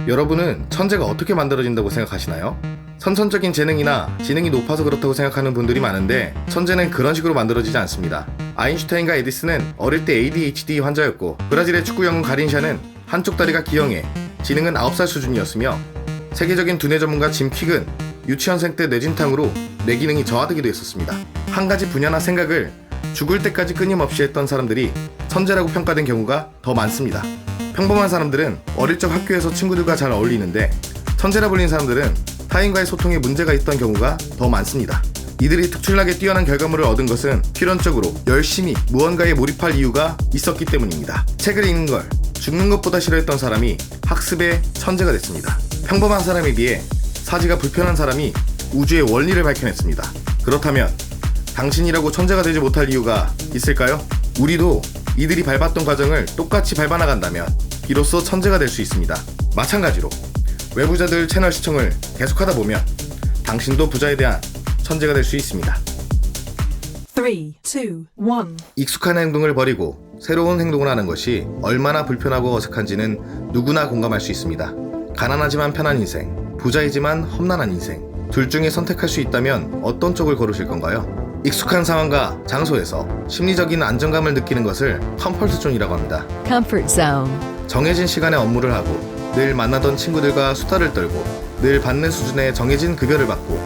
여러분은 천재가 어떻게 만들어진다고 생각하시나요? 선천적인 재능이나 지능이 높아서 그렇다고 생각하는 분들이 많은데 천재는 그런 식으로 만들어지지 않습니다. 아인슈타인과 에디슨은 어릴 때 ADHD 환자였고 브라질의 축구 영웅 가린샤는 한쪽 다리가 기형해 지능은 9살 수준이었으며 세계적인 두뇌 전문가 짐 퀵은 유치원생 때 뇌진탕으로 뇌 기능이 저하되기도 했었습니다. 한 가지 분야나 생각을 죽을 때까지 끊임없이 했던 사람들이 천재라고 평가된 경우가 더 많습니다. 평범한 사람들은 어릴 적 학교에서 친구들과 잘 어울리는데 천재라 불린 사람들은 타인과의 소통에 문제가 있던 경우가 더 많습니다. 이들이 특출나게 뛰어난 결과물을 얻은 것은 필연적으로 열심히 무언가에 몰입할 이유가 있었기 때문입니다. 책을 읽는 걸 죽는 것보다 싫어했던 사람이 학습의 천재가 됐습니다. 평범한 사람에 비해 사지가 불편한 사람이 우주의 원리를 밝혀냈습니다. 그렇다면 당신이라고 천재가 되지 못할 이유가 있을까요? 우리도 이들이 밟았던 과정을 똑같이 밟아나간다면 비로소 천재가 될 수 있습니다. 마찬가지로 외부자들 채널 시청을 계속하다 보면 당신도 부자에 대한 천재가 될 수 있습니다. 3, 2, 1. 익숙한 행동을 버리고 새로운 행동을 하는 것이 얼마나 불편하고 어색한지는 누구나 공감할 수 있습니다. 가난하지만 편한 인생, 부자이지만 험난한 인생, 둘 중에 선택할 수 있다면 어떤 쪽을 고르실 건가요? 익숙한 상황과 장소에서 심리적인 안정감을 느끼는 것을 컴포트 존이라고 합니다. Comfort zone. 정해진 시간에 업무를 하고 늘 만나던 친구들과 수다를 떨고 늘 받는 수준의 정해진 급여를 받고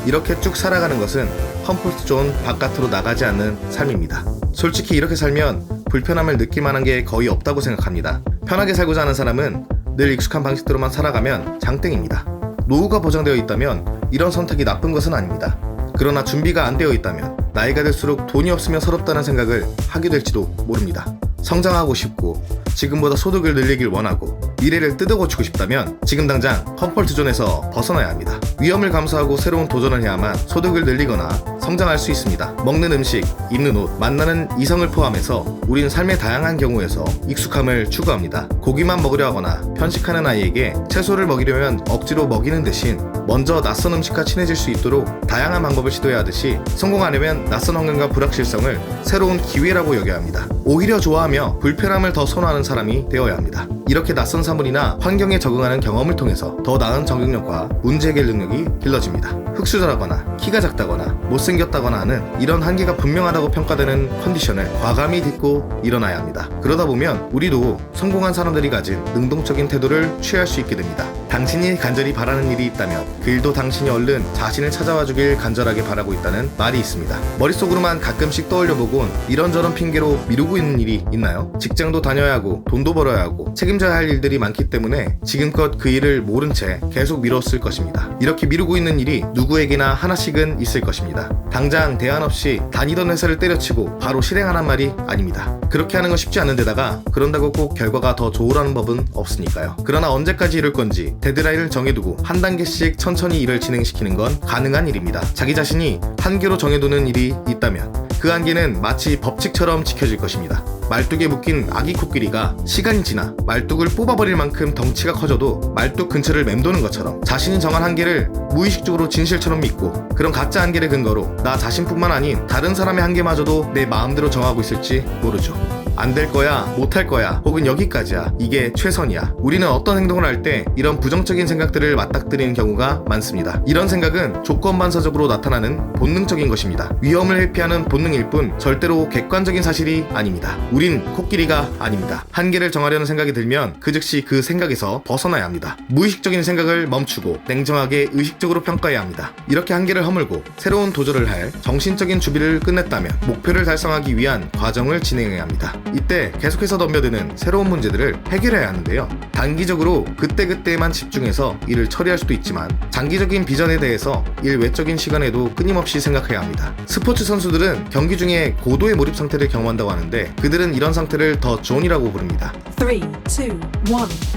이렇게 쭉 살아가는 것은 컴포트 존 바깥으로 나가지 않는 삶입니다. 솔직히 이렇게 살면 불편함을 느낄 만한 게 거의 없다고 생각합니다. 편하게 살고자 하는 사람은 늘 익숙한 방식대로만 살아가면 장땡입니다. 노후가 보장되어 있다면 이런 선택이 나쁜 것은 아닙니다. 그러나 준비가 안 되어 있다면 나이가 들수록 돈이 없으면 서럽다는 생각을 하게 될지도 모릅니다. 성장하고 싶고 지금보다 소득을 늘리길 원하고 미래를 뜯어고치고 싶다면 지금 당장 컴포트 존에서 벗어나야 합니다. 위험을 감수하고 새로운 도전을 해야만 소득을 늘리거나 성장할 수 있습니다. 먹는 음식, 입는 옷, 만나는 이성을 포함해서 우리는 삶의 다양한 경우에서 익숙함을 추구합니다. 고기만 먹으려 하거나 편식하는 아이에게 채소를 먹이려면 억지로 먹이는 대신 먼저 낯선 음식과 친해질 수 있도록 다양한 방법을 시도해야 하듯이 성공하려면 낯선 환경과 불확실성을 새로운 기회라고 여겨야 합니다. 오히려 좋아하며 불편함을 더 선호하는 사람이 되어야 합니다. 이렇게 낯선 사물이나 환경에 적응하는 경험을 통해서 더 나은 적응력과 문제 해결 능력이 길러집니다. 흑수저라거나 키가 작다거나 못생겼다거나 하는 이런 한계가 분명하다고 평가되는 컨디션을 과감히 딛고 일어나야 합니다. 그러다 보면 우리도 성공한 사람들이 가진 능동적인 태도를 취할 수 있게 됩니다. 당신이 간절히 바라는 일이 있다면 그 일도 당신이 얼른 자신을 찾아와 주길 간절하게 바라고 있다는 말이 있습니다. 머릿속으로만 가끔씩 떠올려보곤 이런저런 핑계로 미루고 있는 일이 있나요? 직장도 다녀야 하고 돈도 벌어야 하고 책임져야 할 일들이 많기 때문에 지금껏 그 일을 모른 채 계속 미뤘을 것입니다. 이렇게 미루고 있는 일이 누구에게나 하나씩은 있을 것입니다. 당장 대안 없이 다니던 회사를 때려치고 바로 실행하란 말이 아닙니다. 그렇게 하는 건 쉽지 않은 데다가 그런다고 꼭 결과가 더 좋으라는 법은 없으니까요. 그러나 언제까지 이룰 건지 데드라인을 정해두고 한 단계씩 천천히 일을 진행시키는 건 가능한 일입니다. 자기 자신이 한계로 정해두는 일이 있다면 그 한계는 마치 법칙처럼 지켜질 것입니다. 말뚝에 묶인 아기 코끼리가 시간이 지나 말뚝을 뽑아버릴 만큼 덩치가 커져도 말뚝 근처를 맴도는 것처럼 자신이 정한 한계를 무의식적으로 진실처럼 믿고 그런 가짜 한계를 근거로 나 자신뿐만 아닌 다른 사람의 한계마저도 내 마음대로 정하고 있을지 모르죠. 안 될 거야, 못 할 거야, 혹은 여기까지야, 이게 최선이야. 우리는 어떤 행동을 할 때 이런 부정적인 생각들을 맞닥뜨리는 경우가 많습니다. 이런 생각은 조건반사적으로 나타나는 본능적인 것입니다. 위험을 회피하는 본능일 뿐 절대로 객관적인 사실이 아닙니다. 우린 코끼리가 아닙니다. 한계를 정하려는 생각이 들면 그 즉시 그 생각에서 벗어나야 합니다. 무의식적인 생각을 멈추고 냉정하게 의식적으로 평가해야 합니다. 이렇게 한계를 허물고 새로운 도전을 할 정신적인 준비를 끝냈다면 목표를 달성하기 위한 과정을 진행해야 합니다. 이때 계속해서 덤벼드는 새로운 문제들을 해결해야 하는데요. 단기적으로 그때그때만 집중해서 일을 처리할 수도 있지만 장기적인 비전에 대해서 일 외적인 시간에도 끊임없이 생각해야 합니다. 스포츠 선수들은 경기 중에 고도의 몰입 상태를 경험한다고 하는데 그들은 이런 상태를 더 존이라고 부릅니다. 3, 2, 1.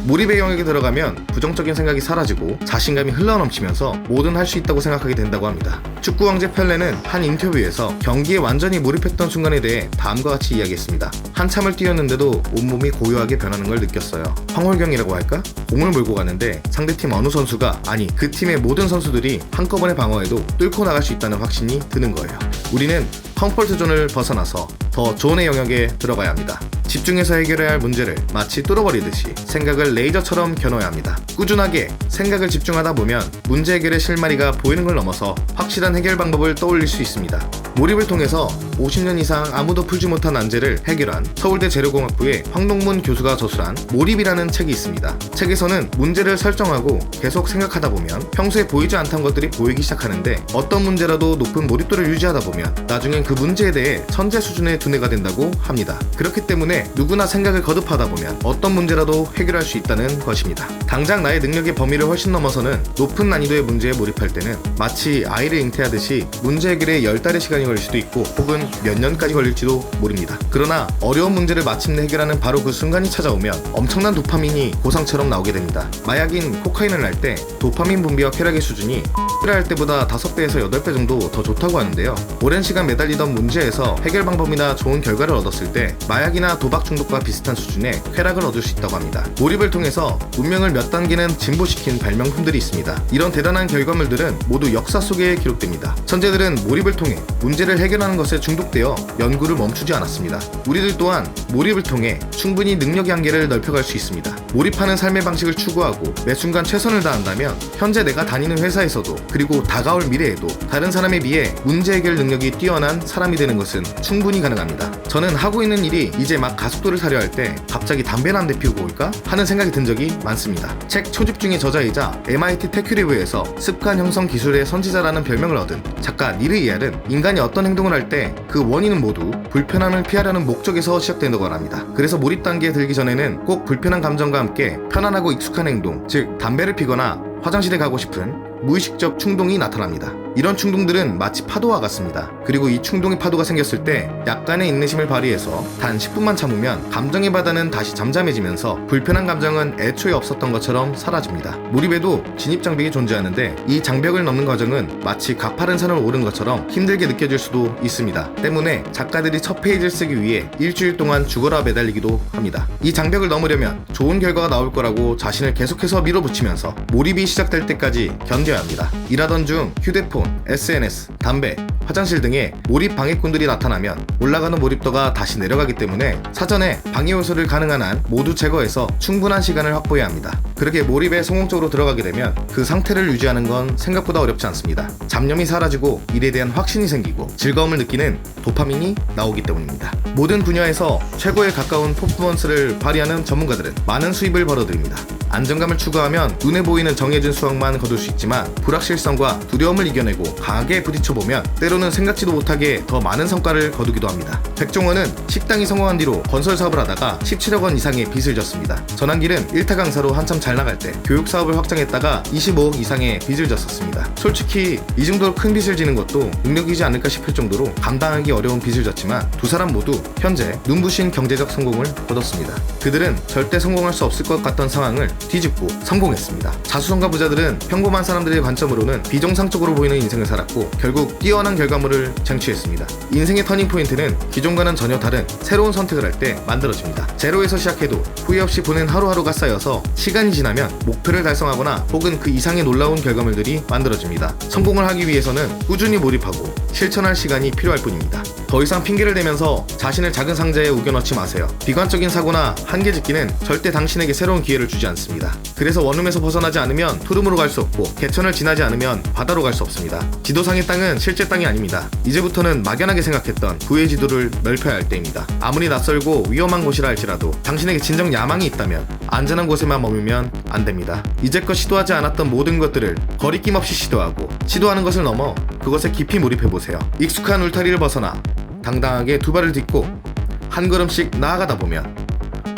몰입의 영역에 들어가면 부정적인 생각이 사라지고 자신감이 흘러넘치면서 뭐든 할 수 있다고 생각하게 된다고 합니다. 축구 왕제 펠레는 한 인터뷰에서 경기에 완전히 몰입했던 순간에 대해 다음과 같이 이야기했습니다. 한참을 뛰었는데도 온몸이 고요하게 변하는 걸 느꼈어요. 황홀경이라고 할까? 공을 몰고 가는데 상대팀 어느 선수가 아니 그 팀의 모든 선수들이 한꺼번에 방어해도 뚫고 나갈 수 있다는 확신이 드는 거예요. 우리는 컴포트 존을 벗어나서 더 존의 영역에 들어가야 합니다. 집중해서 해결해야 할 문제를 마치 뚫어버리듯이 생각을 레이저처럼 겨눠야 합니다. 꾸준하게 생각을 집중하다 보면 문제 해결의 실마리가 보이는 걸 넘어서 확실한 해결 방법을 떠올릴 수 있습니다. 몰입을 통해서 50년 이상 아무도 풀지 못한 난제를 해결한 서울대 재료공학부의 황동문 교수가 저술한 몰입이라는 책이 있습니다. 책에서는 문제를 설정하고 계속 생각하다 보면 평소에 보이지 않던 것들이 보이기 시작하는데 어떤 문제라도 높은 몰입도를 유지하다 보면 나중엔 그 문제에 대해 천재 수준의 두뇌가 된다고 합니다. 그렇기 때문에 누구나 생각을 거듭하다 보면 어떤 문제라도 해결할 수 있다는 것입니다. 당장 나의 능력의 범위를 훨씬 넘어서는 높은 난이도의 문제에 몰입할 때는 마치 아이를 잉태하듯이 문제 해결에 10달의 시간이 걸릴 수도 있고 혹은 몇 년까지 걸릴지도 모릅니다. 그러나 어려운 문제를 마침내 해결하는 바로 그 순간이 찾아오면 엄청난 도파민이 고상처럼 나오게 됩니다. 마약인 코카인을 할 때 도파민 분비와 쾌락의 수준이 할 때보다 5배에서 8배 정도 더 좋다고 하는데요. 오랜 시간 매달리던 문제에서 해결 방법이나 좋은 결과를 얻었을 때 마약이나 도박 중독과 비슷한 수준의 쾌락을 얻을 수 있다고 합니다. 몰입을 통해서 문명을 몇 단계는 진보시킨 발명품들이 있습니다. 이런 대단한 결과물들은 모두 역사 속에 기록됩니다. 천재들은 몰입을 통해 문제를 해결하는 것에 중독되어 연구를 멈추지 않았습니다. 우리들 또한 몰입을 통해 충분히 능력의 한계를 넓혀갈 수 있습니다. 몰입하는 삶의 방식을 추구하고 매 순간 최선을 다한다면 현재 내가 다니는 회사에서도 그리고 다가올 미래에도 다른 사람에 비해 문제 해결 능력이 뛰어난 사람이 되는 것은 충분히 가능합니다. 저는 하고 있는 일이 이제 막 가속도를 타려 할 때 갑자기 담배나 한 대 피우고 올까? 하는 생각이 든 적이 많습니다. 책 초집중의 저자이자 MIT 테큐리브에서 습관 형성 기술의 선지자라는 별명을 얻은 작가 닐 이알은 인간이 어떤 행동을 할 때 그 원인은 모두 불편함을 피하려는 목적에서 시작된다고 합니다. 그래서 몰입 단계에 들기 전에는 꼭 불편한 감정과 함께 편안하고 익숙한 행동, 즉 담배를 피거나 화장실에 가고 싶은 무의식적 충동이 나타납니다. 이런 충동들은 마치 파도와 같습니다. 그리고 이 충동의 파도가 생겼을 때 약간의 인내심을 발휘해서 단 10분만 참으면 감정의 바다는 다시 잠잠해지면서 불편한 감정은 애초에 없었던 것처럼 사라집니다. 몰입에도 진입장벽이 존재하는데 이 장벽을 넘는 과정은 마치 가파른 산을 오른 것처럼 힘들게 느껴질 수도 있습니다. 때문에 작가들이 첫 페이지를 쓰기 위해 일주일 동안 죽어라 매달리기도 합니다. 이 장벽을 넘으려면 좋은 결과가 나올 거라고 자신을 계속해서 밀어붙이면서 몰입이 시작될 때까지 견뎌야 합니다. 일하던 중 휴대폰, SNS, 담배, 화장실 등의 몰입 방해꾼들이 나타나면 올라가는 몰입도가 다시 내려가기 때문에 사전에 방해 요소를 가능한 한 모두 제거해서 충분한 시간을 확보해야 합니다. 그렇게 몰입에 성공적으로 들어가게 되면 그 상태를 유지하는 건 생각보다 어렵지 않습니다. 잡념이 사라지고 일에 대한 확신이 생기고 즐거움을 느끼는 도파민이 나오기 때문입니다. 모든 분야에서 최고에 가까운 퍼포먼스를 발휘하는 전문가들은 많은 수입을 벌어들입니다. 안정감을 추구하면 눈에 보이는 정해진 수확만 거둘 수 있지만 불확실성과 두려움을 이겨내고 강하게 부딪혀보면 때로는 생각지도 못하게 더 많은 성과를 거두기도 합니다. 백종원은 식당이 성공한 뒤로 건설 사업을 하다가 17억 원 이상의 빚을 졌습니다. 전한길은 1타 강사로 한참 잘 나갈 때 교육 사업을 확장했다가 25억 이상의 빚을 졌었습니다. 솔직히 이 정도로 큰 빚을 지는 것도 능력이지 않을까 싶을 정도로 감당하기 어려운 빚을 졌지만 두 사람 모두 현재 눈부신 경제적 성공을 거뒀습니다. 그들은 절대 성공할 수 없을 것 같던 상황을 뒤집고 성공했습니다. 자수성가 부자들은 평범한 사람들의 관점으로는 비정상적으로 보이는 인생을 살았고 결국 뛰어난 결과물을 쟁취했습니다. 인생의 터닝포인트는 기존과는 전혀 다른 새로운 선택을 할 때 만들어집니다. 제로에서 시작해도 후회 없이 보낸 하루하루가 쌓여서 시간이 지나면 목표를 달성하거나 혹은 그 이상의 놀라운 결과물들이 만들어집니다. 성공을 하기 위해서는 꾸준히 몰입하고 실천할 시간이 필요할 뿐입니다. 더 이상 핑계를 대면서 자신을 작은 상자에 우겨넣지 마세요. 비관적인 사고나 한계짓기는 절대 당신에게 새로운 기회를 주지 않습니다. 그래서 원룸에서 벗어나지 않으면 투룸으로 갈 수 없고 개천을 지나지 않으면 바다로 갈 수 없습니다. 지도상의 땅은 실제 땅이 아닙니다. 이제부터는 막연하게 생각했던 구의 지도를 넓혀야 할 때입니다. 아무리 낯설고 위험한 곳이라 할지라도 당신에게 진정 야망이 있다면 안전한 곳에만 머물면 안 됩니다. 이제껏 시도하지 않았던 모든 것들을 거리낌 없이 시도하고 시도하는 것을 넘어 그것에 깊이 몰입해보세요. 익숙한 울타리를 벗어나 당당하게 두 발을 딛고 한 걸음씩 나아가다 보면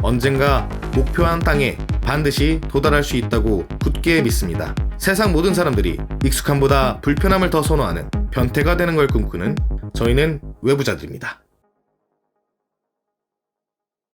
언젠가 목표한 땅에 반드시 도달할 수 있다고 굳게 믿습니다. 세상 모든 사람들이 익숙함보다 불편함을 더 선호하는 변태가 되는 걸 꿈꾸는 저희는 외부자들입니다.